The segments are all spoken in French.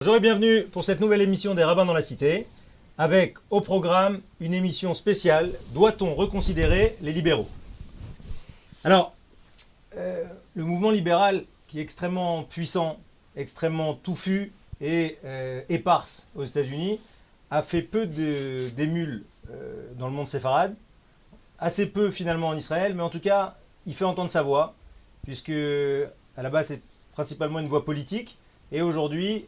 Bonjour et bienvenue pour cette nouvelle émission des Rabbins dans la Cité, avec au programme une émission spéciale « Doit-on reconsidérer les libéraux ?» Alors, le mouvement libéral qui est extrêmement puissant, extrêmement touffu et éparse aux États-Unis a fait peu d'émules dans le monde séfarade, assez peu finalement en Israël, mais en tout cas, il fait entendre sa voix, puisque à la base c'est principalement une voix politique. Et aujourd'hui,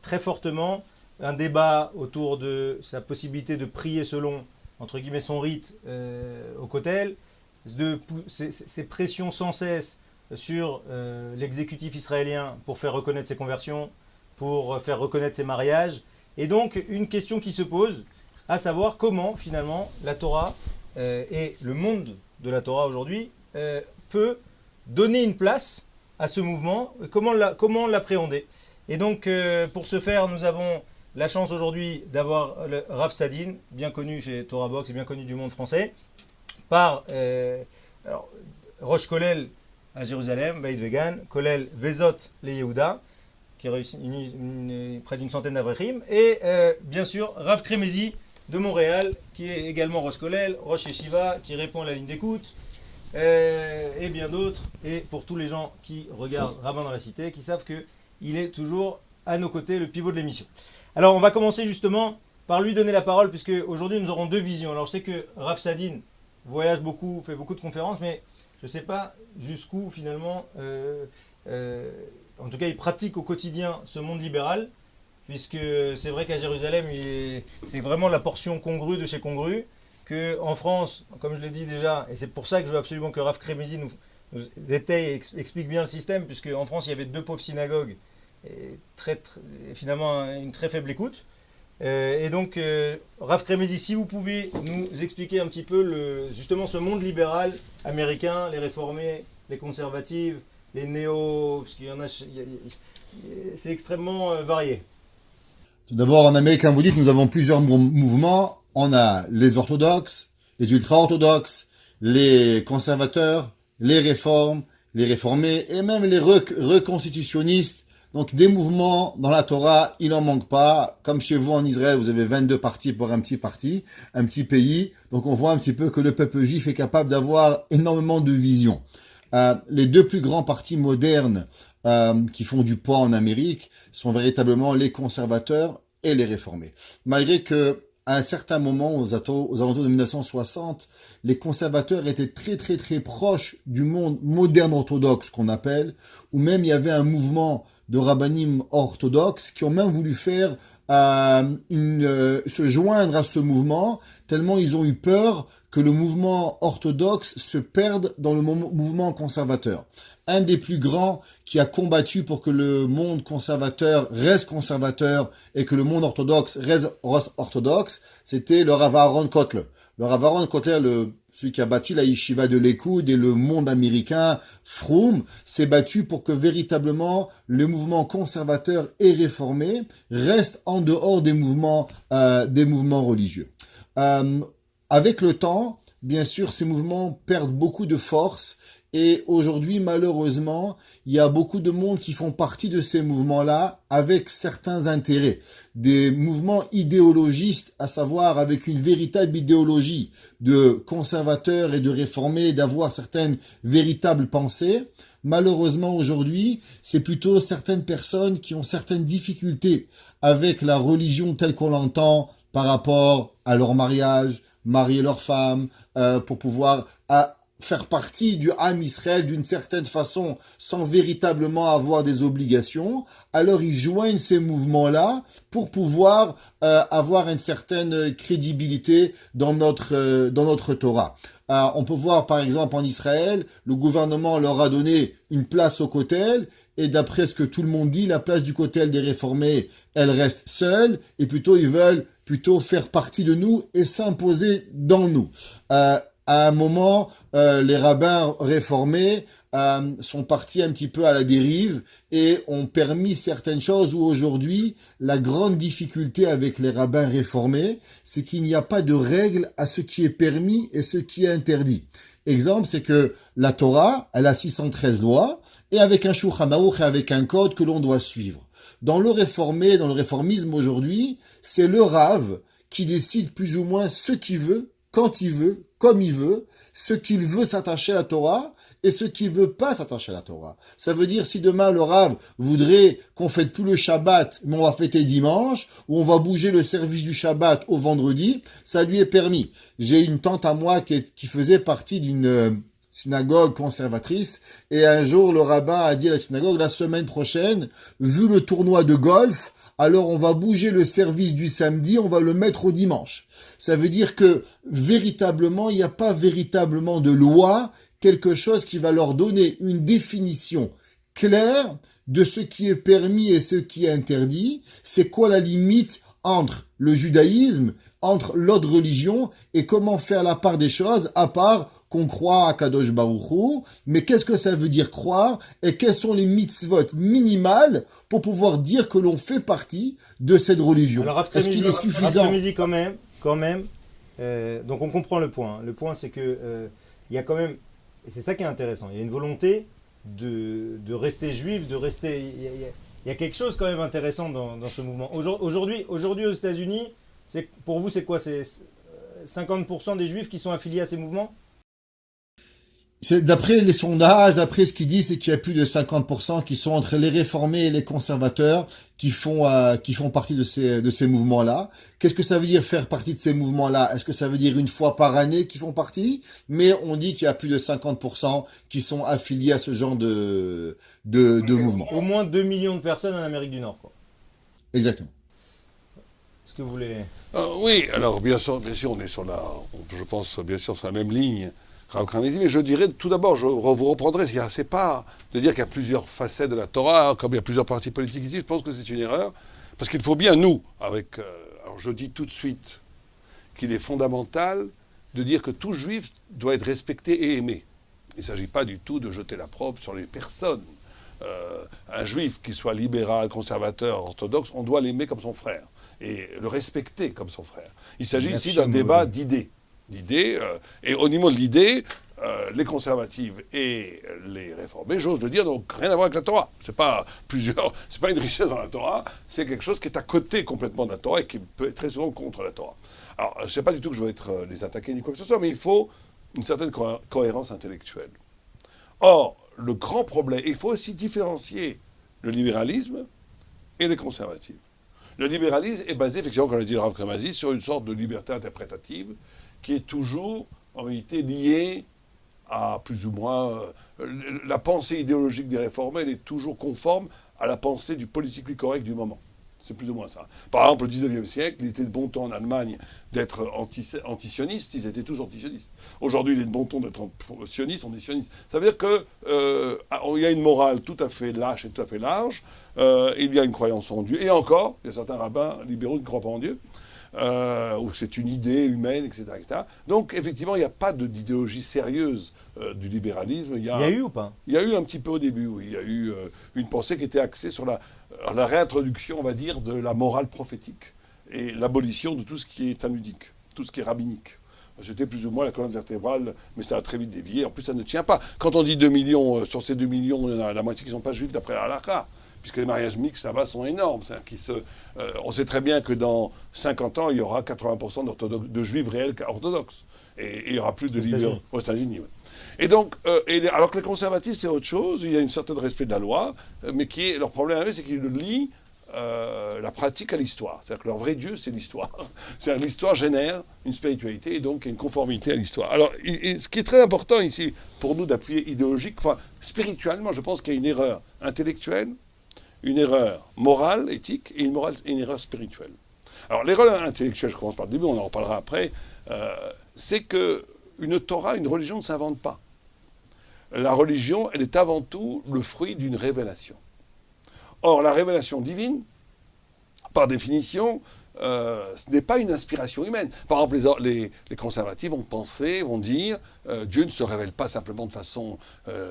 très fortement, un débat autour de sa possibilité de prier selon, entre guillemets, son rite au Kotel, ces pressions sans cesse sur l'exécutif israélien pour faire reconnaître ses conversions, pour faire reconnaître ses mariages. Et donc, une question qui se pose, à savoir comment, finalement, la Torah et le monde de la Torah aujourd'hui peut donner une place à ce mouvement, comment l'appréhender. Et donc, pour ce faire, nous avons la chance aujourd'hui d'avoir le Rav Sadin, bien connu chez Torah Box et bien connu du monde français, par Rosh Kollel à Jérusalem, Beit Vegan, Kollel Vezot les Yehuda, qui réunit près d'une centaine d'avrechim, et bien sûr Rav Kremezi de Montréal, qui est également Rosh Kollel, Rosh Yeshiva, qui répond à la ligne d'écoute, et bien d'autres, et pour tous les gens qui regardent Rabbin dans la Cité, qui savent qu'il est toujours à nos côtés, le pivot de l'émission. Alors on va commencer justement par lui donner la parole, puisque aujourd'hui nous aurons deux visions. Alors je sais que Rav Sadin voyage beaucoup, fait beaucoup de conférences, mais je ne sais pas jusqu'où finalement, en tout cas il pratique au quotidien ce monde libéral, puisque c'est vrai qu'à Jérusalem, c'est vraiment la portion congrue de chez congrue, qu'en France, comme je l'ai dit déjà, et c'est pour ça que je veux absolument que Rav Kremezi nous étaye et explique bien le système, puisque en France il y avait deux pauvres synagogues, et finalement une très faible écoute. Et donc, Rav Kremezi, si vous pouvez nous expliquer un petit peu justement ce monde libéral américain, les réformés, les conservatives, les néos, parce qu'il y en a, c'est extrêmement varié. Tout d'abord, en Amérique, comme vous dites, nous avons plusieurs mouvements. On a les orthodoxes, les ultra-orthodoxes, les conservateurs, les réformes, les réformés et même les reconstitutionnistes. Donc des mouvements dans la Torah, il n'en manque pas. Comme chez vous en Israël, vous avez 22 partis pour un petit parti, un petit pays. Donc on voit un petit peu que le peuple juif est capable d'avoir énormément de visions. Les deux plus grands partis modernes qui font du poids en Amérique sont véritablement les conservateurs et les réformés. Malgré que à un certain moment, aux alentours de 1960, les conservateurs étaient très très très proches du monde moderne orthodoxe qu'on appelle, ou même il y avait un mouvement de rabbinim orthodoxes qui ont même voulu faire se joindre à ce mouvement, tellement ils ont eu peur que le mouvement orthodoxe se perde dans le mouvement conservateur. Un des plus grands qui a combattu pour que le monde conservateur reste conservateur et que le monde orthodoxe reste orthodoxe, c'était le Rav Aaron Kotler. Le Rav Aaron Kotler, celui qui a bâti la yeshiva de l'Écoute et le monde américain, Froum, s'est battu pour que véritablement le mouvement conservateur et réformé reste en dehors des mouvements religieux. Avec le temps, bien sûr, ces mouvements perdent beaucoup de force. Et aujourd'hui, malheureusement, il y a beaucoup de monde qui font partie de ces mouvements-là avec certains intérêts. Des mouvements idéologistes, à savoir avec une véritable idéologie de conservateurs et de réformés, d'avoir certaines véritables pensées. Malheureusement, aujourd'hui, c'est plutôt certaines personnes qui ont certaines difficultés avec la religion telle qu'on l'entend par rapport à leur mariage, marier leur femme, pour pouvoir faire partie du Ham Israël d'une certaine façon sans véritablement avoir des obligations, alors ils joignent ces mouvements-là pour pouvoir avoir une certaine crédibilité dans notre Torah. On peut voir par exemple en Israël, le gouvernement leur a donné une place au Kotel, et d'après ce que tout le monde dit, la place du Kotel des réformés, elle reste seule, et plutôt ils veulent faire partie de nous et s'imposer dans nous. À un moment, les rabbins réformés sont partis un petit peu à la dérive et ont permis certaines choses où aujourd'hui, la grande difficulté avec les rabbins réformés, c'est qu'il n'y a pas de règle à ce qui est permis et ce qui est interdit. Exemple, c'est que la Torah, elle a 613 lois et avec un Shulchan Aruch et avec un code que l'on doit suivre. Dans le réformé, dans le réformisme aujourd'hui, c'est le Rav qui décide plus ou moins ce qu'il veut, quand il veut, comme il veut, ce qu'il veut s'attacher à la Torah et ce qu'il veut pas s'attacher à la Torah. Ça veut dire si demain le Rav voudrait qu'on fête plus le Shabbat, mais on va fêter dimanche, ou on va bouger le service du Shabbat au vendredi, ça lui est permis. J'ai une tante à moi qui faisait partie d'une synagogue conservatrice, et un jour le rabbin a dit à la synagogue, la semaine prochaine, vu le tournoi de golf, alors on va bouger le service du samedi, on va le mettre au dimanche. Ça veut dire que véritablement, il n'y a pas véritablement de loi, quelque chose qui va leur donner une définition claire de ce qui est permis et ce qui est interdit. C'est quoi la limite entre le judaïsme, entre l'autre religion, et comment faire la part des choses, à part qu'on croit à Kadosh Baruch Hu, mais qu'est-ce que ça veut dire croire, et quelles sont les mitzvot minimales pour pouvoir dire que l'on fait partie de cette religion. Alors, est-ce qu'il est suffisant quand même, donc on comprend le point. Le point, c'est que il y a quand même, et c'est ça qui est intéressant, il y a une volonté de rester juif, de rester... Il y a quelque chose quand même intéressant dans ce mouvement. Aujourd'hui aux États-Unis, pour vous, c'est quoi? C'est 50% des juifs qui sont affiliés à ces mouvements? D'après les sondages, d'après ce qu'ils disent, c'est qu'il y a plus de 50% qui sont entre les réformés et les conservateurs qui font partie de ces mouvements-là. Qu'est-ce que ça veut dire faire partie de ces mouvements-là? Est-ce que ça veut dire une fois par année qu'ils font partie? Mais on dit qu'il y a plus de 50% qui sont affiliés à ce genre de mouvement. Au moins 2 millions de personnes en Amérique du Nord, quoi. Exactement. Est-ce que vous voulez... Oui, alors bien sûr, on est je pense bien sûr sur la même ligne. Mais je dirais, tout d'abord, je vous reprendrai, c'est pas de dire qu'il y a plusieurs facettes de la Torah, hein, comme il y a plusieurs partis politiques ici, je pense que c'est une erreur, parce qu'il faut bien, nous, alors je dis tout de suite qu'il est fondamental de dire que tout juif doit être respecté et aimé. Il ne s'agit pas du tout de jeter la probe sur les personnes. Un juif, qu'il soit libéral, conservateur, orthodoxe, on doit l'aimer comme son frère, et le respecter comme son frère. Il s'agit ici d'un débat d'idées. Et au niveau de l'idée, les conservatives et les réformés, j'ose le dire, n'ont rien à voir avec la Torah. C'est pas une richesse dans la Torah, c'est quelque chose qui est à côté complètement de la Torah et qui peut être très souvent contre la Torah. Alors, je ne sais pas du tout que je veux les attaquer ni quoi que ce soit, mais il faut une certaine cohérence intellectuelle. Or, le grand problème, il faut aussi différencier le libéralisme et les conservatisme. Le libéralisme est basé, effectivement, comme l'a dit le Rav Kramazi, sur une sorte de liberté interprétative qui est toujours, en réalité, liée à plus ou moins... la pensée idéologique des réformés, elle est toujours conforme à la pensée du politiquement correct du moment. C'est plus ou moins ça. Par exemple, au XIXe siècle, il était de bon ton en Allemagne d'être anti-sionistes, ils étaient tous anti-sionistes. Aujourd'hui, il est de bon ton d'être sioniste, on est sioniste. Ça veut dire qu'il y a une morale tout à fait lâche et tout à fait large, il y a une croyance en Dieu, et encore, il y a certains rabbins libéraux qui ne croient pas en Dieu, ou que c'est une idée humaine, etc., etc. Donc, effectivement, il n'y a pas d'idéologie sérieuse du libéralisme. Il y a eu ou pas? Il y a eu un petit peu au début, oui. Il y a eu une pensée qui était axée sur la réintroduction, on va dire, de la morale prophétique et l'abolition de tout ce qui est talmudique, tout ce qui est rabbinique. C'était plus ou moins la colonne vertébrale, mais ça a très vite dévié. En plus, ça ne tient pas. Quand on dit 2 millions, sur ces 2 millions, il y en a la moitié qui ne sont pas juifs d'après la halakha, puisque les mariages mixtes là-bas sont énormes. On sait très bien que dans 50 ans, il y aura 80% de juifs réels orthodoxes. Et il n'y aura plus de libéraux aux États-Unis. Ouais. Et donc, alors que les conservatifs, c'est autre chose. Il y a un certain respect de la loi, mais leur problème, c'est qu'ils lient la pratique à l'histoire. C'est-à-dire que leur vrai Dieu, c'est l'histoire. C'est-à-dire que l'histoire génère une spiritualité et donc une conformité à l'histoire. Alors, ce qui est très important ici, pour nous, d'appuyer idéologique, enfin, spirituellement, je pense qu'il y a une erreur intellectuelle, une erreur morale, éthique, et une erreur spirituelle. Alors, l'erreur intellectuelle, je commence par le début, on en reparlera après, c'est qu'une Torah, une religion ne s'invente pas. La religion, elle est avant tout le fruit d'une révélation. Or, la révélation divine, par définition, ce n'est pas une inspiration humaine. Par exemple, les conservatifs vont dire Dieu ne se révèle pas simplement de façon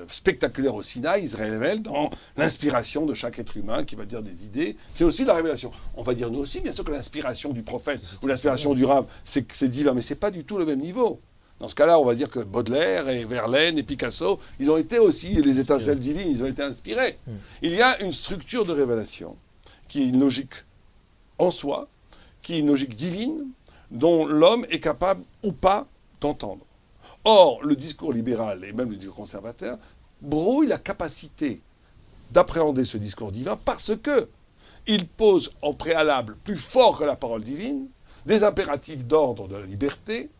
spectaculaire au Sinaï, il se révèle dans l'inspiration de chaque être humain qui va dire des idées. C'est aussi la révélation. On va dire nous aussi, bien sûr, que l'inspiration du prophète ou l'inspiration du Rav, c'est divin, mais ce n'est pas du tout le même niveau. Dans ce cas-là, on va dire que Baudelaire et Verlaine et Picasso, ils ont été aussi, les étincelles divines, ils ont été inspirés. Il y a une structure de révélation qui est une logique en soi, qui est une logique divine, dont l'homme est capable ou pas d'entendre. Or, le discours libéral et même le discours conservateur brouille la capacité d'appréhender ce discours divin parce que il pose en préalable, plus fort que la parole divine, des impératifs d'ordre de la liberté,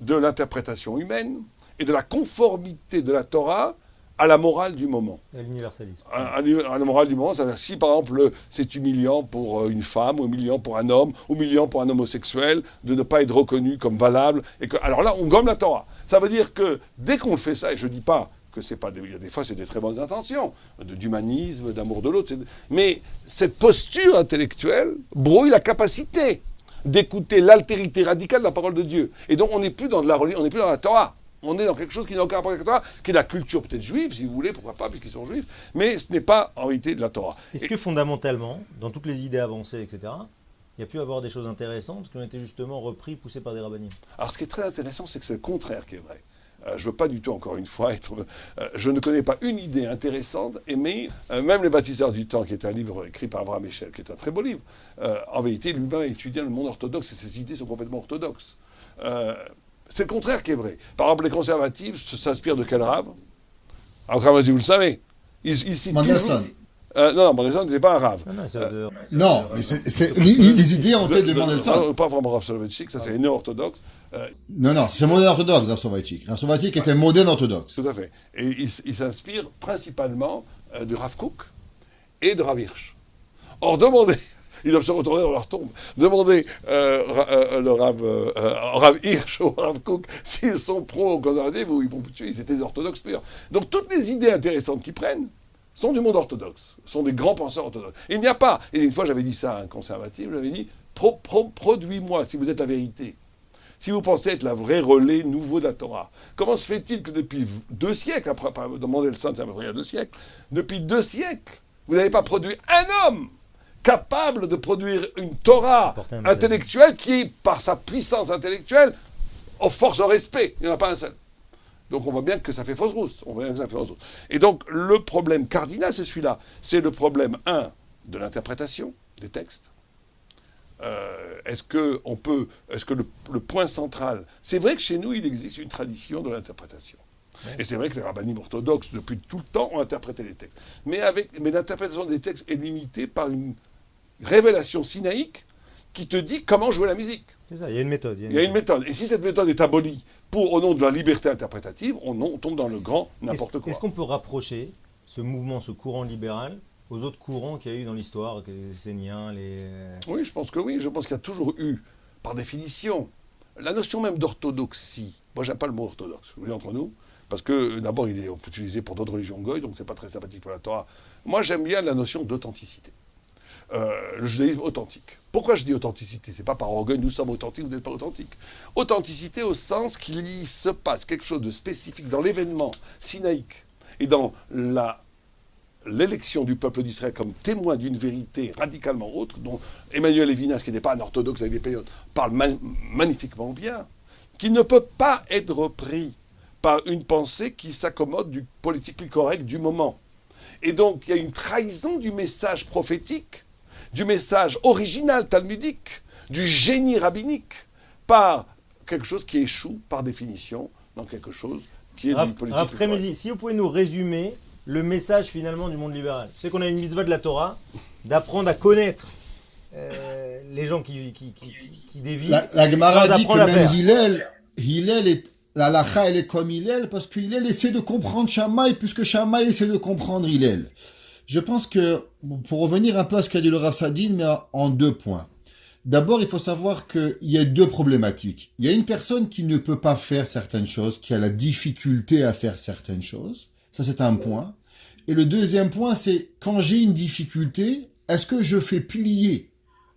de l'interprétation humaine et de la conformité de la Torah à la morale du moment. Et l'universalisme. À la morale du moment, ça veut dire si par exemple c'est humiliant pour une femme, ou humiliant pour un homme, ou humiliant pour un homosexuel de ne pas être reconnu comme valable, et que, alors là on gomme la Torah. Ça veut dire que dès qu'on fait ça, et je ne dis pas que c'est pas il y a des fois c'est des très bonnes intentions, d'humanisme, d'amour de l'autre, mais cette posture intellectuelle brouille la capacité d'écouter l'altérité radicale de la parole de Dieu. Et donc on n'est plus dans de la religion, on n'est plus dans la Torah. On est dans quelque chose qui n'a aucun rapport avec la Torah, qui est la culture peut-être juive, si vous voulez, pourquoi pas, puisqu'ils sont juifs, mais ce n'est pas en réalité de la Torah. Est-ce que fondamentalement, dans toutes les idées avancées, etc., il y a pu avoir des choses intéressantes qui ont été justement repris, poussées par des rabbinim? Alors ce qui est très intéressant, c'est que c'est le contraire qui est vrai. Je ne veux pas du tout, encore une fois, être... je ne connais pas une idée intéressante, mais même Les Bâtisseurs du Temps, qui est un livre écrit par Abraham Eshel, qui est un très beau livre, en vérité, lui-même a étudié le monde orthodoxe, et ses idées sont complètement orthodoxes. C'est le contraire qui est vrai. Par exemple, les conservatifs s'inspirent de quel rave? Alors, Ramazi, vous le savez. Ils citent Mendelssohn. Non, Mendelssohn n'était pas un rave. Non, mais les idées ont été de Mendelssohn. Pas vraiment Rav Soloveitchik, ça c'est les néo-orthodoxes. Non, c'est moderne orthodoxe, Rav Soloveitchik. Rav Soloveitchik était moderne orthodoxe. Tout à fait. Et il s'inspire principalement de Rav Kook et de Rav Hirsch. Or, demandez... Ils doivent se retourner dans leur tombe. Demandez le Rav Hirsch ou Rav Kook s'ils sont pro-conservatifs ou ils vont tuer, ils étaient orthodoxes purs. Donc toutes les idées intéressantes qu'ils prennent sont du monde orthodoxe, sont des grands penseurs orthodoxes. Il n'y a pas, et une fois j'avais dit ça à un conservatif, j'avais dit, produis-moi si vous êtes la vérité. Si vous pensez être la vraie relais nouveau de la Torah, comment se fait-il que depuis 2 siècles, après demander le sang, ça m'a pris il y a 2 siècles, depuis 2 siècles, vous n'avez pas produit un homme capable de produire une Torah intellectuelle qui, par sa puissance intellectuelle, force au respect. Il n'y en a pas un seul. Donc on voit bien que ça fait fausse route. Et donc le problème cardinal, c'est celui-là. C'est le problème, de l'interprétation des textes. Est-ce que le point central... C'est vrai que chez nous, il existe une tradition de l'interprétation. Ouais. Et c'est vrai que les rabbinim orthodoxes, depuis tout le temps, ont interprété les textes. Mais l'interprétation des textes est limitée par une révélation sinaïque qui te dit comment jouer la musique. C'est ça, il y a une méthode. Il y a une méthode. Et si cette méthode est abolie au nom de la liberté interprétative, on tombe dans le grand n'importe quoi. Est-ce qu'on peut rapprocher ce mouvement, ce courant libéral, aux autres courants qu'il y a eu dans l'histoire, les Esséniens, les... Oui, je pense que oui. Je pense qu'il y a toujours eu, par définition, la notion même d'orthodoxie. Moi, j'aime pas le mot orthodoxe, je vous dis entre nous, parce que d'abord, on peut l'utiliser pour d'autres religions goy, donc c'est pas très sympathique pour la Torah. Moi, j'aime bien la notion d'authenticité. Le judaïsme authentique. Pourquoi je dis authenticité? C'est pas par orgueil, nous sommes authentiques, vous n'êtes pas authentiques. Authenticité au sens qu'il y se passe quelque chose de spécifique dans l'événement sinaïque et dans l'élection du peuple d'Israël comme témoin d'une vérité radicalement autre, dont Emmanuel Levinas, qui n'est pas un orthodoxe avec des périodes, parle magnifiquement bien, qui ne peut pas être repris par une pensée qui s'accommode du politique correct du moment. Et donc, il y a une trahison du message prophétique, du message original talmudique, du génie rabbinique, par quelque chose qui échoue, par définition, dans quelque chose qui est du politique correct. Si vous pouvez nous résumer le message finalement du monde libéral. C'est qu'on a une mitzvah de la Torah, d'apprendre à connaître les gens qui dévient. La Gemara dit que même Hillel est... La lacha, elle est comme Hillel, parce que Hillel essaie de comprendre Shammai, puisque Shammai essaie de comprendre Hillel. Je pense que, pour revenir un peu à ce qu'a dit le Rav Sadin, mais en 2 points. D'abord, il faut savoir qu'il y a 2 problématiques. Il y a une personne qui ne peut pas faire certaines choses, qui a la difficulté à faire certaines choses. Ça, c'est un point. Et le deuxième point, c'est quand j'ai une difficulté, est-ce que je fais plier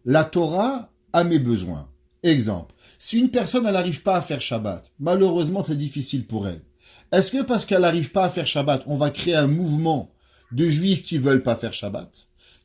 la Torah à mes besoins? Exemple. Si une personne, elle n'arrive pas à faire Shabbat, malheureusement, c'est difficile pour elle. Est-ce que parce qu'elle n'arrive pas à faire Shabbat, on va créer un mouvement de juifs qui veulent pas faire Shabbat?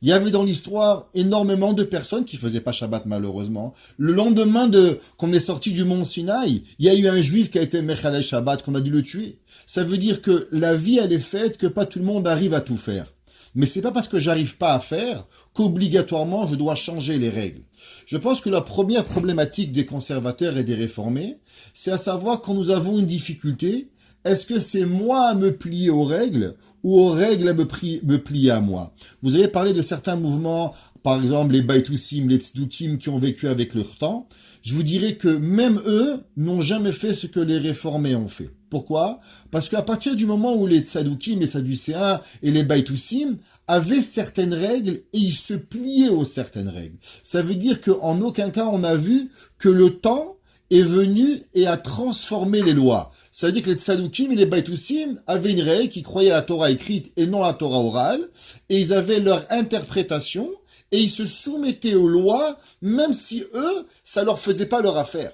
Il y avait dans l'histoire énormément de personnes qui faisaient pas Shabbat, malheureusement. Le lendemain qu'on est sorti du mont Sinaï, il y a eu un juif qui a été Mechalel Shabbat, qu'on a dû le tuer. Ça veut dire que la vie, elle est faite que pas tout le monde arrive à tout faire. Mais c'est pas parce que j'arrive pas à faire qu'obligatoirement je dois changer les règles. Je pense que la première problématique des conservateurs et des réformés, c'est à savoir quand nous avons une difficulté, est-ce que c'est moi à me plier aux règles ou aux règles à me plier à moi? Vous avez parlé de certains mouvements, par exemple les Baïtoussim, les Tzdukim qui ont vécu avec leur temps. Je vous dirais que même eux n'ont jamais fait ce que les réformés ont fait. Pourquoi? Parce qu'à partir du moment où les Tzadoukim, les Sadducéens et les Baïtoussim avaient certaines règles et ils se pliaient aux certaines règles. Ça veut dire qu'en aucun cas on a vu que le temps est venu et a transformé les lois. Ça veut dire que les Tzadoukim et les Baïtoussim avaient une règle qui croyait à la Torah écrite et non à la Torah orale, et ils avaient leur interprétation, et ils se soumettaient aux lois, même si eux, ça leur faisait pas leur affaire.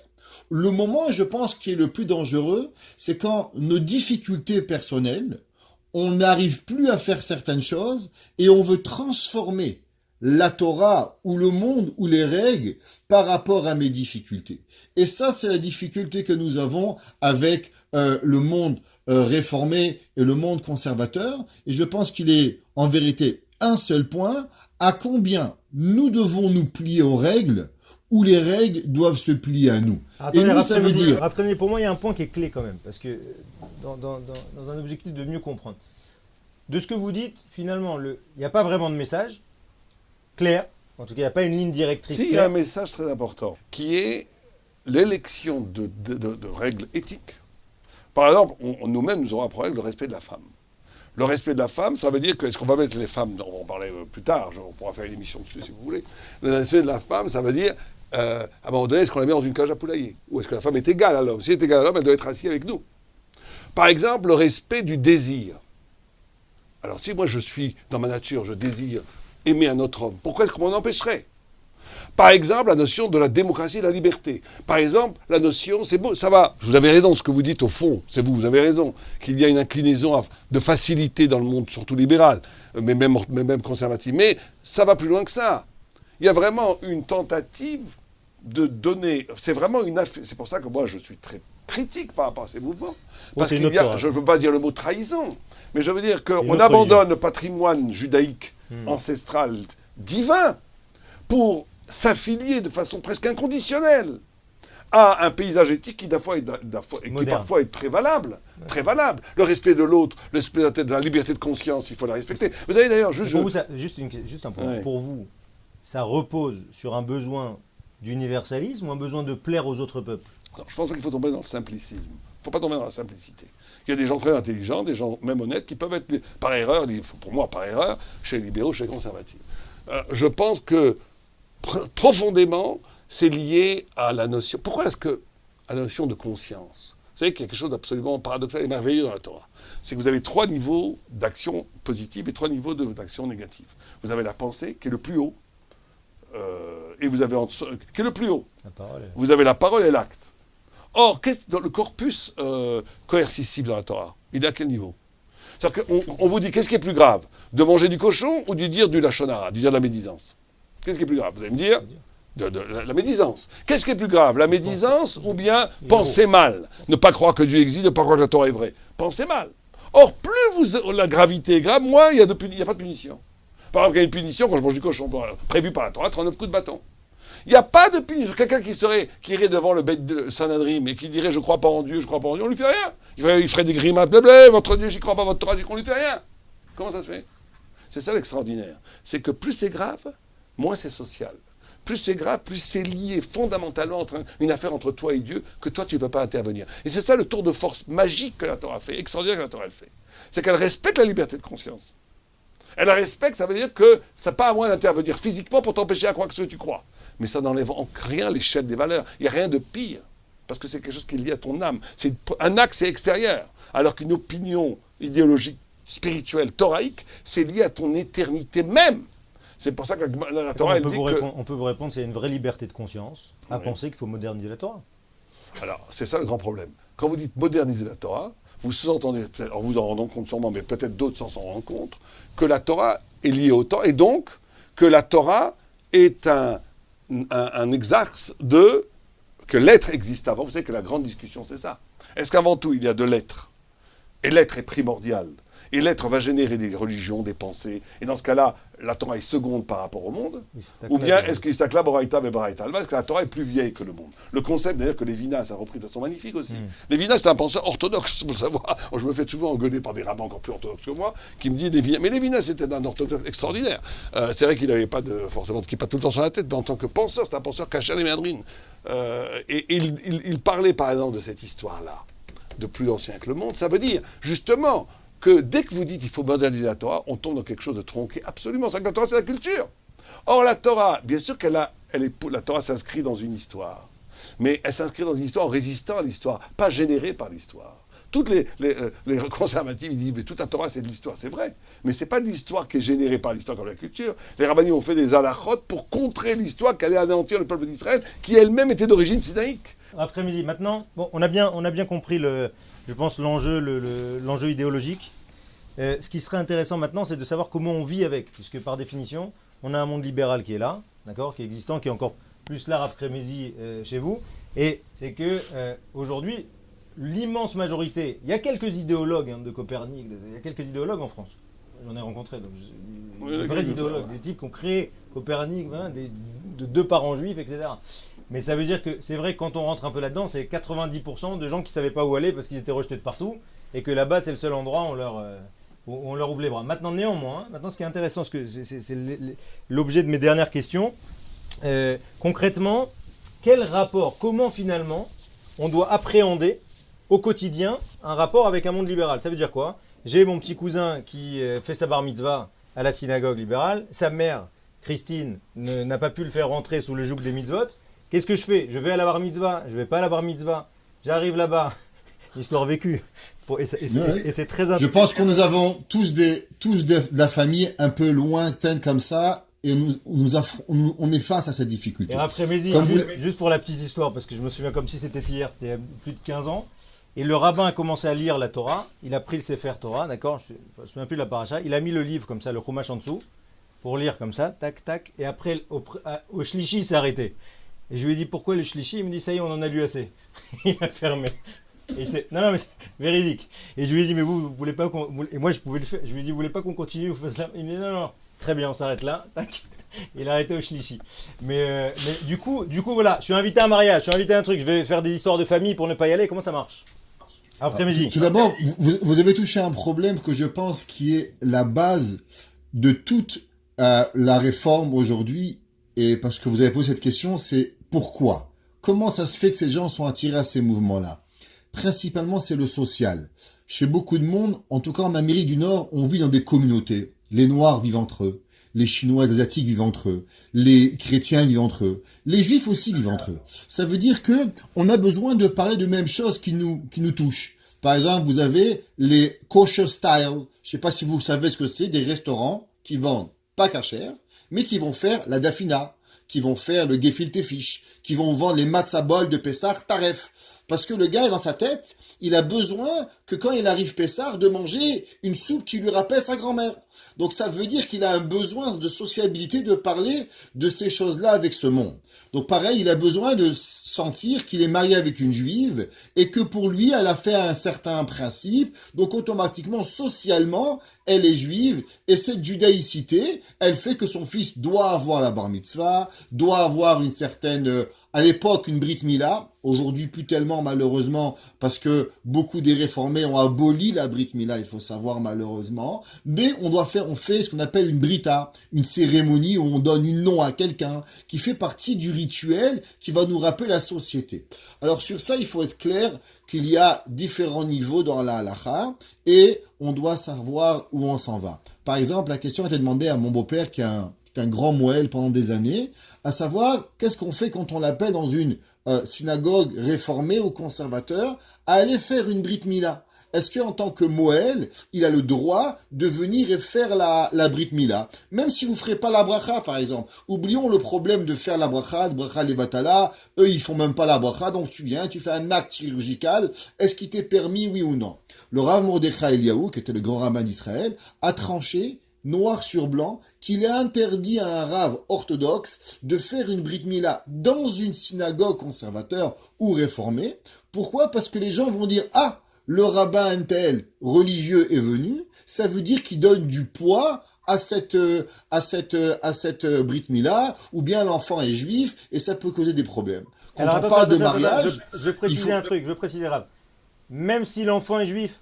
Le moment, je pense, qui est le plus dangereux, c'est quand nos difficultés personnelles, on n'arrive plus à faire certaines choses, et on veut transformer la Torah ou le monde ou les règles par rapport à mes difficultés. Et ça, c'est la difficulté que nous avons avec le monde réformé et le monde conservateur. Et je pense qu'il est en vérité un seul point, à combien nous devons nous plier aux règles ou les règles doivent se plier à nous. Attendez, et nous, ça veut dire... Rapprenez, pour moi, il y a un point qui est clé quand même, parce que dans un objectif de mieux comprendre. De ce que vous dites, finalement, il n'y a pas vraiment de message clair, en tout cas, il n'y a pas une ligne directrice claire. Si, il y a un message très important, qui est l'élection de règles éthiques. Par exemple, nous-mêmes, nous aurons un problème, le respect de la femme. Le respect de la femme, ça veut dire que, est-ce qu'on va mettre les femmes, on va en parler plus tard, on pourra faire une émission dessus si vous voulez. Le respect de la femme, ça veut dire, à un moment donné, est-ce qu'on la met dans une cage à poulailler? Ou est-ce que la femme est égale à l'homme? Si elle est égale à l'homme, elle doit être assise avec nous. Par exemple, le respect du désir. Alors si moi je suis, dans ma nature, je désire aimer un autre homme, pourquoi est-ce qu'on m'en empêcherait? Par exemple, la notion de la démocratie et de la liberté. Par exemple, la notion, c'est beau, ça va, vous avez raison, ce que vous dites au fond, c'est vous avez raison, qu'il y a une inclinaison de facilité dans le monde, surtout libéral, mais même conservatif. Mais ça va plus loin que ça. Il y a vraiment une tentative de donner, c'est vraiment c'est pour ça que moi je suis très critique par rapport à ces mouvements. Parce qu'il y a, je ne veux pas dire le mot trahison, mais je veux dire qu'on abandonne le patrimoine judaïque ancestral divin pour s'affilier de façon presque inconditionnelle à un paysage éthique qui parfois est très valable, très valable. Le respect de l'autre, le respect de la liberté de conscience, il faut la respecter. Vous avez d'ailleurs juste un point. Ouais. Pour vous, ça repose sur un besoin d'universalisme ou un besoin de plaire aux autres peuples? Non, je pense qu'il faut tomber dans le simplicisme. Il ne faut pas tomber dans la simplicité. Il y a des gens très intelligents, des gens même honnêtes, qui peuvent être, par erreur, pour moi par erreur, chez les libéraux, chez les conservatifs. Je pense que profondément, c'est lié à la notion... Pourquoi est-ce que... à la notion de conscience. Vous savez qu'il y a quelque chose d'absolument paradoxal et merveilleux dans la Torah. C'est que vous avez 3 niveaux d'action positive et 3 niveaux d'action négative. Vous avez la pensée, qui est le plus haut, et vous avez qui est le plus haut. Vous avez la parole et l'acte. Or, dans le corpus coercitif dans la Torah, il est à quel niveau? C'est-à-dire qu'on vous dit, qu'est-ce qui est plus grave? De manger du cochon ou de dire du lachonara, de dire de la médisance? Qu'est-ce qui est plus grave? Vous allez me dire de la médisance. Qu'est-ce qui est plus grave? La médisance ou bien penser mal? Ne pas croire que Dieu existe, ne pas croire que la Torah est vraie. Pensez mal. Or, plus la gravité est grave, moins il n'y a pas de punition. Par exemple, il y a une punition quand je mange du cochon, prévue par la Torah, 39 coups de bâton. Il n'y a pas de punition. Quelqu'un qui irait devant le bête de Sanhedrin et qui dirait « je ne crois pas en Dieu, on ne lui fait rien ». Il ferait des grimaces, blablabla, votre Dieu, j'y crois pas, votre Torah, on ne lui fait rien. Comment ça se fait? C'est ça l'extraordinaire. C'est que plus c'est grave, moins c'est social. Plus c'est grave, plus c'est lié fondamentalement une affaire entre toi et Dieu que toi tu ne peux pas intervenir. Et c'est ça le tour de force magique que la Torah fait, extraordinaire que la Torah elle fait. C'est qu'elle respecte la liberté de conscience. Elle la respecte, ça veut dire que ça n'a pas à moi d'intervenir physiquement pour t'empêcher à croire que ce que tu crois. Mais ça n'enlève en rien l'échelle des valeurs. Il n'y a rien de pire. Parce que c'est quelque chose qui est lié à ton âme. Un acte, c'est extérieur. Alors qu'une opinion idéologique, spirituelle, thoraïque, c'est lié à ton éternité même. C'est pour ça que la Torah, elle dit que... On peut vous répondre, c'est une vraie liberté de conscience à penser qu'il faut moderniser la Torah. Alors, c'est ça le grand problème. Quand vous dites moderniser la Torah, vous sous-entendez, alors vous en rendez compte sûrement, mais peut-être d'autres s'en rendent compte, que la Torah est liée au temps, et donc que la Torah est un exercice que l'être existe avant. Vous savez que la grande discussion, c'est ça. Est-ce qu'avant tout, il y a de l'être? Et l'être est primordial. Et l'être va générer des religions, des pensées. Et dans ce cas-là, la Torah est seconde par rapport au monde. Ou bien est-ce qu'il s'acclame Boraïta et Baraïta Alma? Est-ce que la Torah est plus vieille que le monde? Le concept d'ailleurs que Lévinas a repris de façon magnifique aussi. Lévinas c'est un penseur orthodoxe, vous le savoir. Je me fais souvent engueuler par des rabbins encore plus orthodoxes que moi, qui me disent Lévinas. Mais Lévinas était un orthodoxe extraordinaire. C'est vrai qu'il n'avait pas forcément de kippa tout le temps sur la tête, mais en tant que penseur, c'est un penseur caché les méandrines. Et il parlait par exemple de cette histoire-là, de plus ancien que le monde. Ça veut dire justement que dès que vous dites qu'il faut moderniser la Torah, on tombe dans quelque chose de tronqué. Absolument, c'est que la Torah, c'est la culture. Or, la Torah, bien sûr la Torah s'inscrit dans une histoire. Mais elle s'inscrit dans une histoire en résistant à l'histoire, pas générée par l'histoire. Toutes les conservatifs, ils disent, mais toute la Torah, c'est de l'histoire. C'est vrai. Mais c'est pas de l'histoire qui est générée par l'histoire comme la culture. Les rabbinim ont fait des halachot pour contrer l'histoire qui allait anéantir le peuple d'Israël, qui elle-même était d'origine sinaïque. Après-midi, maintenant, bon, on a bien compris, je pense, l'enjeu idéologique. Ce qui serait intéressant maintenant, c'est de savoir comment on vit avec. Puisque par définition, on a un monde libéral qui est là, d'accord, qui est existant, qui est encore plus là après-midi chez vous. Et c'est que aujourd'hui, l'immense majorité, il y a quelques idéologues de Copernic, il y a quelques idéologues en France. J'en ai rencontré, donc des vrais idéologues, des types qui ont créé Copernic, de deux parents juifs, etc. Mais ça veut dire que c'est vrai que quand on rentre un peu là-dedans, c'est 90% de gens qui ne savaient pas où aller parce qu'ils étaient rejetés de partout et que là-bas, c'est le seul endroit où on leur ouvre les bras. Maintenant, néanmoins, ce qui est intéressant, c'est l'objet de mes dernières questions. Concrètement, quel rapport, comment finalement on doit appréhender au quotidien un rapport avec un monde libéral? Ça veut dire quoi? J'ai mon petit cousin qui fait sa bar mitzvah à la synagogue libérale. Sa mère, Christine, n'a pas pu le faire rentrer sous le joug des mitzvot. Qu'est-ce que je fais? Je vais à la bar mitzvah, je vais pas à la bar mitzvah. J'arrive là-bas, histoire vécue. Et c'est très intéressant. Je pense que nous avons tous de la famille un peu lointaine comme ça, et on est face à cette difficulté. Et après-midi, juste pour la petite histoire, parce que je me souviens comme si c'était hier, c'était il y a plus de 15 ans. Et le rabbin a commencé à lire la Torah, il a pris le Sefer Torah, d'accord, je ne me souviens plus de la paracha, il a mis le livre comme ça, le Chumash en dessous, pour lire comme ça, tac, tac, et après, au Shlishi, il s'est arrêté. Et je lui ai dit, pourquoi le Shlishi? Il me dit, ça y est, on en a lu assez. Il a fermé. Et non, mais c'est véridique. Et je lui ai dit, mais vous voulez pas qu'on... Et moi, je pouvais le faire. Je lui ai dit, vous voulez pas qu'on continue, vous fasse là? Il me dit, non, très bien, on s'arrête là, tac. Il a arrêté au Shlishi. Mais du coup, voilà, je suis invité à un mariage, je suis invité à un truc, je vais faire des histoires de famille pour ne pas y aller, comment ça marche? Après-midi. Tout d'abord, vous avez touché un problème que je pense qui est la base de toute la réforme aujourd'hui, et parce que vous avez posé cette question, c'est pourquoi? Comment ça se fait que ces gens sont attirés à ces mouvements-là? Principalement, c'est le social. Chez beaucoup de monde, en tout cas en Amérique du Nord, on vit dans des communautés. Les Noirs vivent entre eux, les Chinois, les Asiatiques vivent entre eux, les chrétiens vivent entre eux, les Juifs aussi vivent entre eux. Ça veut dire que on a besoin de parler de mêmes choses qui nous touchent. Par exemple, vous avez les kosher style. Je sais pas si vous savez ce que c'est, des restaurants qui vendent pas kasher, mais qui vont faire la dafina, qui vont faire le gefilte fish, qui vont vendre les matzah bol de Pessah taref. Parce que le gars, dans sa tête, il a besoin que quand il arrive Pessah, de manger une soupe qui lui rappelle sa grand-mère. Donc ça veut dire qu'il a un besoin de sociabilité, de parler de ces choses-là avec ce monde. Donc pareil, il a besoin de sentir qu'il est marié avec une juive et que pour lui, elle a fait un certain principe. Donc automatiquement, socialement, elle est juive et cette judaïcité, elle fait que son fils doit avoir la bar mitzvah, doit avoir une certaine... à l'époque, une brit mila, aujourd'hui plus tellement malheureusement, parce que beaucoup des réformés ont aboli la brit mila, il faut savoir malheureusement, mais on fait ce qu'on appelle une brita, une cérémonie où on donne un nom à quelqu'un, qui fait partie du rituel qui va nous rappeler la société. Alors sur ça, il faut être clair qu'il y a différents niveaux dans la halakha, et on doit savoir où on s'en va. Par exemple, la question a été demandée à mon beau-père, qui est un grand moël pendant des années, à savoir qu'est-ce qu'on fait quand on l'appelle dans une synagogue réformée ou conservateur à aller faire une brit mila. Est-ce qu'en tant que moël, il a le droit de venir et faire la brit mila? Même si vous ne ferez pas la bracha, par exemple. Oublions le problème de faire la bracha les batala. Eux, ils font même pas la bracha, donc tu viens, tu fais un acte chirurgical. Est-ce qu'il t'est permis, oui ou non? Le Rav Mordechai Eliaou, qui était le grand rabbin d'Israël, a tranché noir sur blanc, qu'il est interdit à un rave orthodoxe de faire une brit mila dans une synagogue conservateur ou réformée. Pourquoi? Parce que les gens vont dire « Ah, le rabbin tel religieux est venu, ça veut dire qu'il donne du poids à cette Brit Mila, ou bien l'enfant est juif, et ça peut causer des problèmes. Quand Alors, on attention, parle de attention, mariage, je vais préciser un truc, je vais préciser, Rav. Même si l'enfant est juif,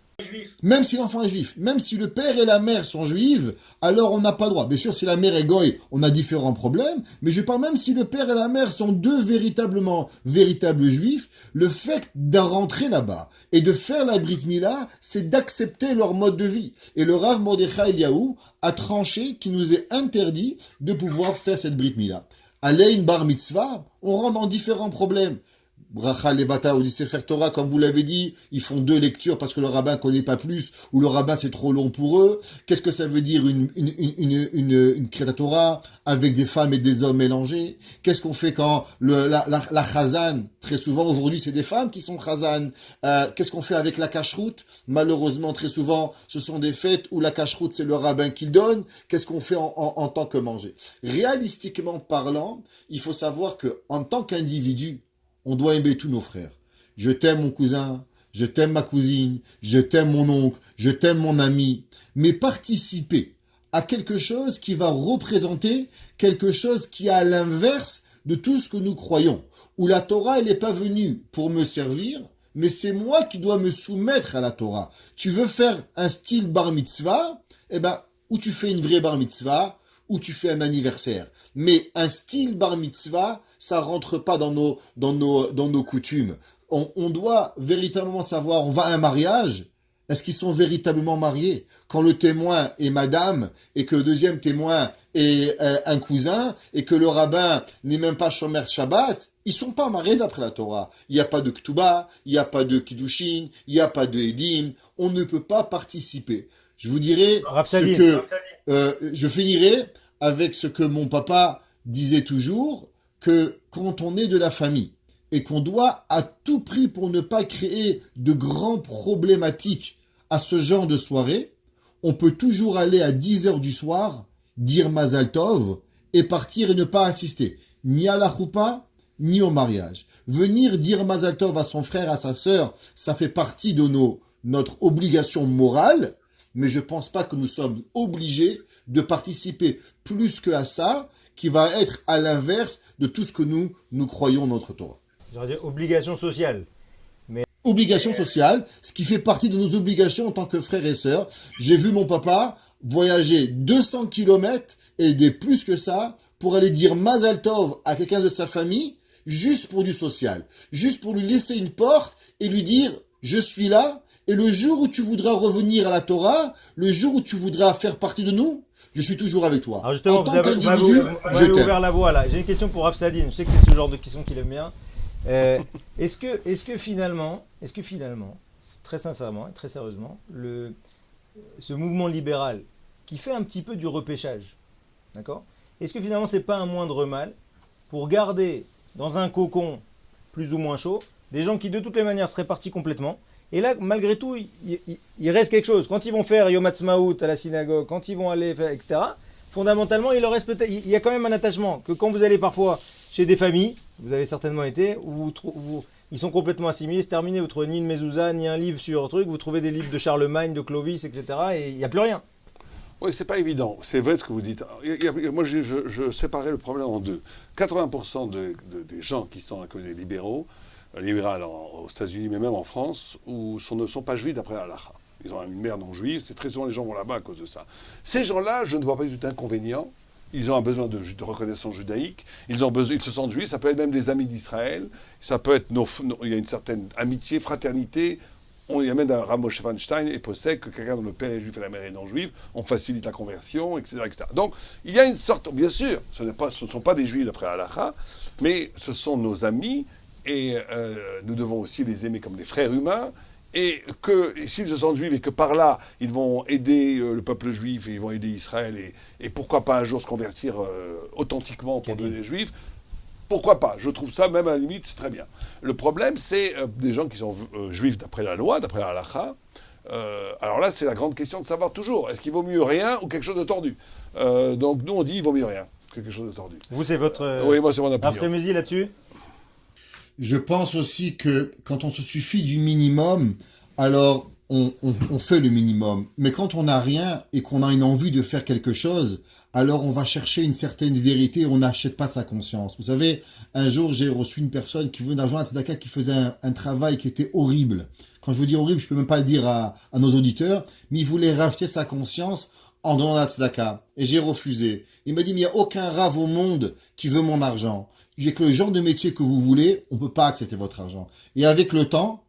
même si l'enfant est juif, même si le père et la mère sont juifs, alors on n'a pas le droit. Bien sûr, si la mère est goy, on a différents problèmes, mais je parle même si le père et la mère sont deux véritables juifs, le fait de rentrer là-bas et de faire la Brit Mila, c'est d'accepter leur mode de vie. Et le Rav Mordechai Eliaou a tranché qu'il nous est interdit de pouvoir faire cette Brit Mila. Alein bar mitzvah, on rentre dans différents problèmes. Bracha Levata ou Sefer Torah, comme vous l'avez dit, ils font 2 lectures parce que le rabbin connaît pas plus, ou le rabbin c'est trop long pour eux. Qu'est-ce que ça veut dire une Kriyat Torah avec des femmes et des hommes mélangés? Qu'est-ce qu'on fait quand la chazan, très souvent aujourd'hui c'est des femmes qui sont chazan. Qu'est-ce qu'on fait avec la cacheroute? Malheureusement très souvent ce sont des fêtes où la cacheroute c'est le rabbin qui le donne. Qu'est-ce qu'on fait en tant que manger? Réalistiquement parlant, il faut savoir que en tant qu'individu, on doit aimer tous nos frères. Je t'aime mon cousin, je t'aime ma cousine, je t'aime mon oncle, je t'aime mon ami. Mais participer à quelque chose qui va représenter quelque chose qui est à l'inverse de tout ce que nous croyons. Où la Torah, elle n'est pas venue pour me servir, mais c'est moi qui dois me soumettre à la Torah. Tu veux faire un style bar mitzvah, eh ben, ou tu fais une vraie bar mitzvah, ou tu fais un anniversaire. Mais un style bar mitzvah, ça rentre pas dans nos coutumes. On doit véritablement savoir, on va à un mariage, est-ce qu'ils sont véritablement mariés? Quand le témoin est madame, et que le deuxième témoin est un cousin, et que le rabbin n'est même pas Shomer Shabbat, ils sont pas mariés d'après la Torah. Il n'y a pas de Ketubah, il n'y a pas de Kiddushin, il n'y a pas de Edim, on ne peut pas participer. Je vous dirai je finirai avec ce que mon papa disait toujours, que quand on est de la famille et qu'on doit à tout prix pour ne pas créer de grands problématiques à ce genre de soirée, on peut toujours aller à 10h du soir, dire Mazal Tov et partir et ne pas assister ni à la choupa, ni au mariage. Venir dire Mazal Tov à son frère, à sa sœur, ça fait partie de notre obligation morale, mais je ne pense pas que nous sommes obligés de participer plus que à ça, qui va être à l'inverse de tout ce que nous croyons notre Torah. j'aurais dit obligation sociale. Obligation sociale, ce qui fait partie de nos obligations en tant que frères et sœurs. J'ai vu mon papa voyager 200 km et des plus que ça pour aller dire Mazal Tov à quelqu'un de sa famille, juste pour du social, juste pour lui laisser une porte et lui dire « je suis là ». Et le jour où tu voudras revenir à la Torah, le jour où tu voudras faire partie de nous, je suis toujours avec toi. Alors justement, en tant qu'individu, vous je avez t'aime. ouvert la voie là. J'ai une question pour Rav Sadine. Je sais que c'est ce genre de question qu'il aime bien. Est-ce que finalement, très sincèrement et très sérieusement, ce mouvement libéral qui fait un petit peu du repêchage, d'accord? Est-ce que finalement c'est pas un moindre mal pour garder dans un cocon plus ou moins chaud des gens qui de toutes les manières seraient partis complètement? Et là, malgré tout, il reste quelque chose. Quand ils vont faire Yom Ha'atzmaut à la synagogue, quand ils vont aller faire, etc., fondamentalement, il leur reste peut-être, il y a quand même un attachement que quand vous allez parfois chez des familles, vous avez certainement été, où ils sont complètement assimilés, c'est terminé, vous trouvez ni une mezouza, ni un livre sur un truc, vous trouvez des livres de Charlemagne, de Clovis, etc., et il n'y a plus rien. Oui, c'est pas évident. C'est vrai ce que vous dites. Moi, je séparais le problème en deux. 80% des gens qui sont dans la communauté libéraux, aux États-Unis, mais même en France, ne sont pas juifs d'après l'halakha. Ils ont une mère non juive, c'est très souvent les gens vont là-bas à cause de ça. Ces gens-là, je ne vois pas du tout d'inconvénient. Ils ont un besoin de reconnaissance judaïque, ils se sentent juifs, ça peut être même des amis d'Israël, ça peut être il y a une certaine amitié, fraternité. Il y a même un Rav Moshe Feinstein et possède que quelqu'un dont le père est juif et la mère est non juive, on facilite la conversion, etc., etc. Donc, il y a une sorte, bien sûr, ce ne sont pas des juifs d'après Halakha, mais ce sont nos amis, et nous devons aussi les aimer comme des frères humains, et s'ils se sentent juifs et que par là, ils vont aider le peuple juif et ils vont aider Israël, et pourquoi pas un jour se convertir authentiquement pour devenir juifs, pourquoi pas? Je trouve ça, même à la limite, c'est très bien. Le problème, c'est des gens qui sont juifs d'après la loi, d'après la halakha. Alors là, c'est la grande question de savoir toujours, est-ce qu'il vaut mieux rien ou quelque chose de tordu? Donc nous, on dit il vaut mieux rien que quelque chose de tordu. Vous, c'est votre oui, moi, c'est mon opinion. frénésie là-dessus? Je pense aussi que quand on se suffit du minimum, alors on fait le minimum. Mais quand on n'a rien et qu'on a une envie de faire quelque chose, alors on va chercher une certaine vérité et on n'achète pas sa conscience. Vous savez, un jour j'ai reçu une personne qui venait d'un joint tzedaka qui faisait un travail qui était horrible. Quand je veux dire horrible, je peux même pas le dire à nos auditeurs, mais il voulait racheter sa conscience en donnant la tzedaka. Et j'ai refusé. Il m'a dit, mais il n'y a aucun rave au monde qui veut mon argent. J'ai que le genre de métier que vous voulez, on peut pas accepter votre argent. Et avec le temps,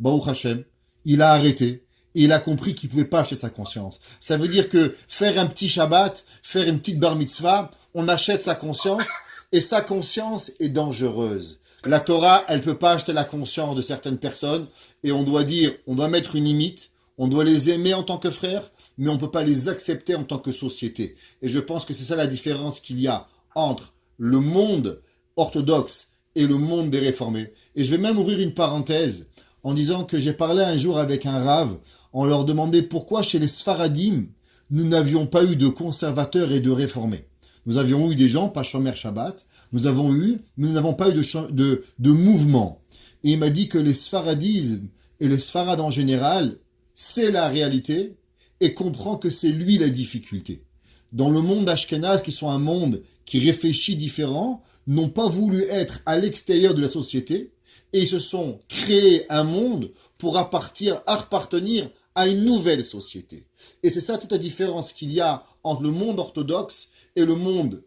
Baruch Hashem, il a arrêté. Et il a compris qu'il pouvait pas acheter sa conscience. Ça veut dire que faire un petit Shabbat, faire une petite bar mitzvah, on achète sa conscience, et sa conscience est dangereuse. La Torah, elle peut pas acheter la conscience de certaines personnes, et on doit dire, on doit mettre une limite, on doit les aimer en tant que frères, mais on peut pas les accepter en tant que société. Et je pense que c'est ça la différence qu'il y a entre le monde orthodoxe et le monde des réformés. Et je vais même ouvrir une parenthèse en disant que j'ai parlé un jour avec un rave, on leur demandait pourquoi chez les Sfaradim, nous n'avions pas eu de conservateurs et de réformés. Nous avions eu des gens, pas Shomer Shabbat, nous n'avons pas eu de mouvement. Et il m'a dit que les Sfaradismes et les Sfarades en général, c'est la réalité et comprend que c'est lui la difficulté. Dans le monde ashkénaze, qui sont un monde qui réfléchit différent, n'ont pas voulu être à l'extérieur de la société et ils se sont créés un monde pour appartenir à une nouvelle société. Et c'est ça toute la différence qu'il y a entre le monde orthodoxe et le monde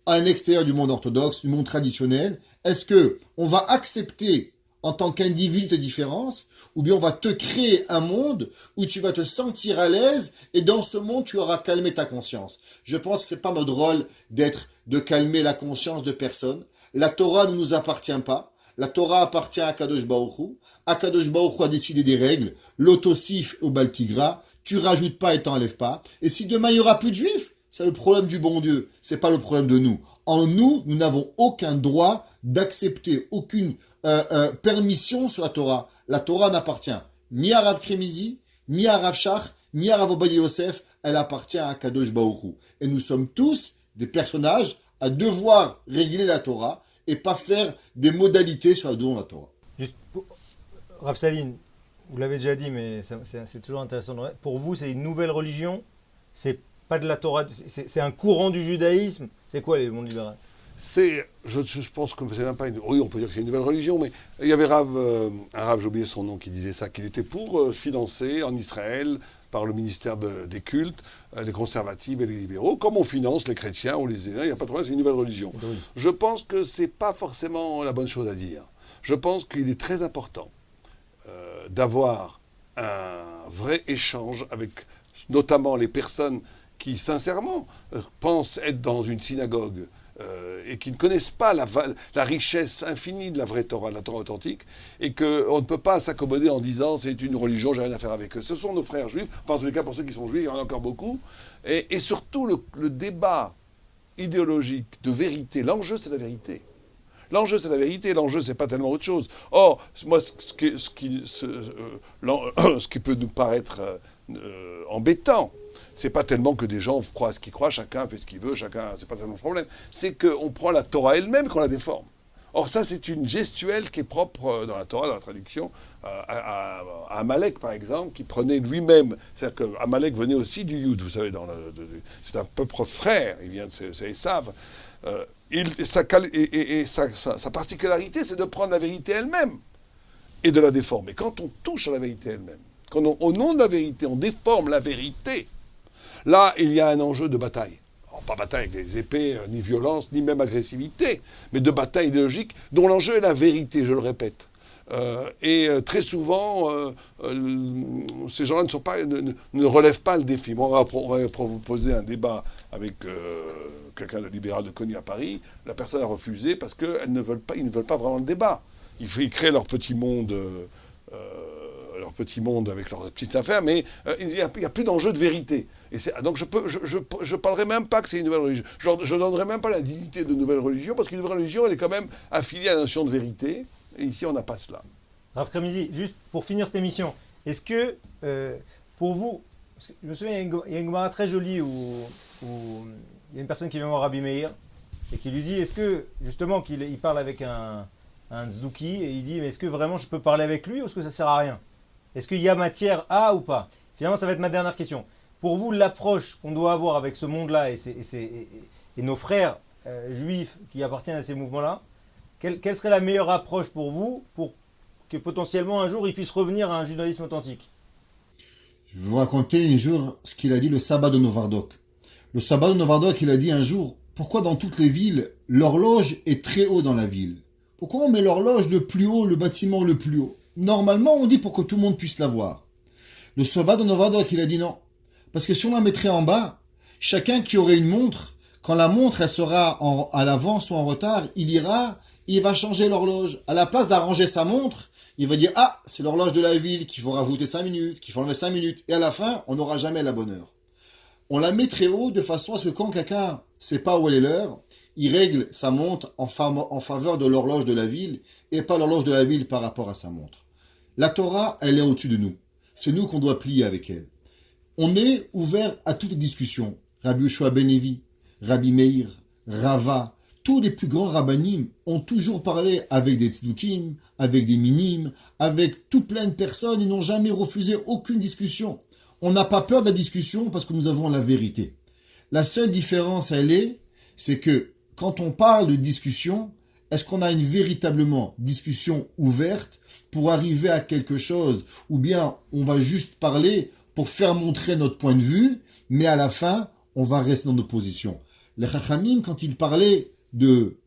à l'extérieur du monde orthodoxe, du monde traditionnel. Est-ce que on va accepter en tant qu'individu tes différences, ou bien on va te créer un monde où tu vas te sentir à l'aise et dans ce monde tu auras calmé ta conscience. Je pense que c'est pas notre rôle de calmer la conscience de personne. La Torah ne nous appartient pas. La Torah appartient à Kadosh Baruch Hu. Akadosh Baruch Hu a décidé des règles. L'autosif au Baltigra. Tu rajoutes pas et t'enlèves pas. Et si demain il y aura plus de juifs, c'est le problème du bon Dieu. C'est pas le problème de nous. En nous, nous n'avons aucun droit d'accepter aucune permission sur la Torah. La Torah n'appartient ni à Rav Kremizi, ni à Rav Shach, ni à Rav Ovadia Yosef. Elle appartient à Kadosh Baruch Hu. Et nous sommes tous des personnages à devoir régler la Torah et pas faire des modalités sur la don de la Torah. Juste pour, Rav Saline, vous l'avez déjà dit, mais c'est toujours intéressant. Pour vous, c'est une nouvelle religion. C'est pas de la Torah. C'est un courant du judaïsme. C'est quoi les mondes libéraux? Je pense que c'est même pas une... Oui, on peut dire que c'est une nouvelle religion, mais il y avait un Rav, j'ai oublié son nom, qui disait ça, qu'il était pour financer en Israël, par le ministère des cultes, les conservatifs et les libéraux, comme on finance les chrétiens ou les il n'y a pas de problème, c'est une nouvelle religion. Oui. Je pense que c'est pas forcément la bonne chose à dire. Je pense qu'il est très important d'avoir un vrai échange avec notamment les personnes qui, sincèrement, pensent être dans une synagogue et qui ne connaissent pas la richesse infinie de la vraie Torah, de la Torah authentique, et qu'on ne peut pas s'accommoder en disant c'est une religion, j'ai rien à faire avec eux. Ce sont nos frères juifs, enfin en tous les cas pour ceux qui sont juifs, il y en a encore beaucoup, et surtout le débat idéologique de vérité. L'enjeu c'est la vérité. L'enjeu, c'est la vérité, l'enjeu, c'est pas tellement autre chose. Or, moi, ce qui peut nous paraître embêtant, c'est pas tellement que des gens croient ce qu'ils croient, chacun fait ce qu'il veut, c'est pas tellement le problème. C'est qu'on prend la Torah elle-même qu'on la déforme. Or, ça, c'est une gestuelle qui est propre dans la Torah, dans la traduction, à Amalek, par exemple, qui prenait lui-même, c'est-à-dire qu'Amalek venait aussi du Yud, vous savez, c'est un peuple frère, il vient de c'est Esav. Sa particularité, c'est de prendre la vérité elle-même et de la déformer. Quand on touche à la vérité elle-même, quand au nom de la vérité, on déforme la vérité, là, il y a un enjeu de bataille. Alors, pas bataille avec des épées, ni violence, ni même agressivité, mais de bataille idéologique dont l'enjeu est la vérité, je le répète. Très souvent, ces gens-là ne relèvent pas le défi. Moi, on va proposer un débat avec quelqu'un de libéral de connu à Paris. La personne a refusé parce qu'ils ne veulent pas vraiment le débat. Ils créent leur petit monde avec leurs petites affaires, mais il n'y a plus d'enjeu de vérité. Donc je parlerai même pas que c'est une nouvelle religion. Je ne donnerai même pas la dignité de nouvelle religion, parce qu'une nouvelle religion, elle est quand même affiliée à la notion de vérité, et ici, on n'a pas cela. Rav Kremizi, juste pour finir cette émission, est-ce que, pour vous, je me souviens, il y a une Gemara très jolie où il y a une personne qui vient voir Rabbi Meir, et qui lui dit, est-ce que, justement, qu'il parle avec un tzduki, et il dit, mais est-ce que vraiment je peux parler avec lui, ou est-ce que ça sert à rien? Est-ce qu'il y a matière à ou pas? Finalement, ça va être ma dernière question. Pour vous, l'approche qu'on doit avoir avec ce monde-là et nos frères juifs qui appartiennent à ces mouvements-là, quelle serait la meilleure approche pour vous pour que potentiellement un jour ils puissent revenir à un judaïsme authentique? Je vais vous raconter un jour ce qu'il a dit le sabbat de Novardok. Le sabbat de Novardok, il a dit un jour, pourquoi dans toutes les villes, l'horloge est très haut dans la ville? Pourquoi on met l'horloge le plus haut, le bâtiment le plus haut? Normalement, on dit pour que tout le monde puisse la voir. Le sabbat de Novardok, il a dit non. Parce que si on la mettrait en bas, chacun qui aurait une montre, quand la montre elle sera à l'avance ou en retard, il va changer l'horloge. À la place d'arranger sa montre, il va dire, ah, c'est l'horloge de la ville, qu'il faut rajouter 5 minutes, qu'il faut enlever 5 minutes. Et à la fin, on n'aura jamais la bonne heure. On la met très haut de façon à ce que quand quelqu'un ne sait pas où est l'heure, il règle sa montre en faveur de l'horloge de la ville et pas l'horloge de la ville par rapport à sa montre. La Torah, elle est au-dessus de nous. C'est nous qu'on doit plier avec elle. On est ouvert à toutes les discussions. Rabbi Yoshua ben Levi, Rabbi Meir, Rava, tous les plus grands rabbanim ont toujours parlé avec des tzdukim, avec des minim, avec tout plein de personnes. Ils n'ont jamais refusé aucune discussion. On n'a pas peur de la discussion parce que nous avons la vérité. La seule différence, c'est que quand on parle de discussion, est-ce qu'on a une véritablement discussion ouverte pour arriver à quelque chose, ou bien on va juste parler pour faire montrer notre point de vue, mais à la fin, on va rester dans nos positions. Les Chachamim, quand ils parlaient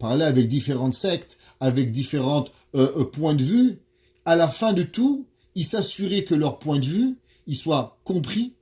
avec différentes sectes, avec différents points de vue, à la fin de tout, ils s'assuraient que leur point de vue, il soit compris,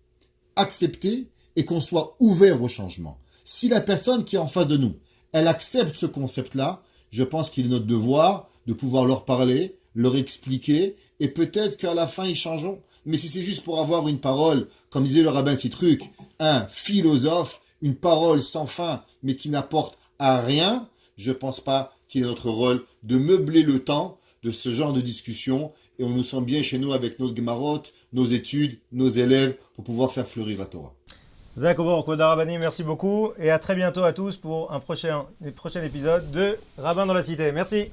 accepté, et qu'on soit ouvert au changement. Si la personne qui est en face de nous, elle accepte ce concept-là, je pense qu'il est notre devoir de pouvoir leur parler, leur expliquer, et peut-être qu'à la fin, ils changeront. Mais si c'est juste pour avoir une parole, comme disait le rabbin Citruc, un philosophe, une parole sans fin, mais qui n'apporte à rien, je ne pense pas qu'il est notre rôle de meubler le temps de ce genre de discussion, et on nous sent bien chez nous avec nos gemarot, nos études, nos élèves, pour pouvoir faire fleurir la Torah. Zakobor Kodarabani, merci beaucoup, et à très bientôt à tous pour un prochain épisode de Rabbin dans la Cité. Merci.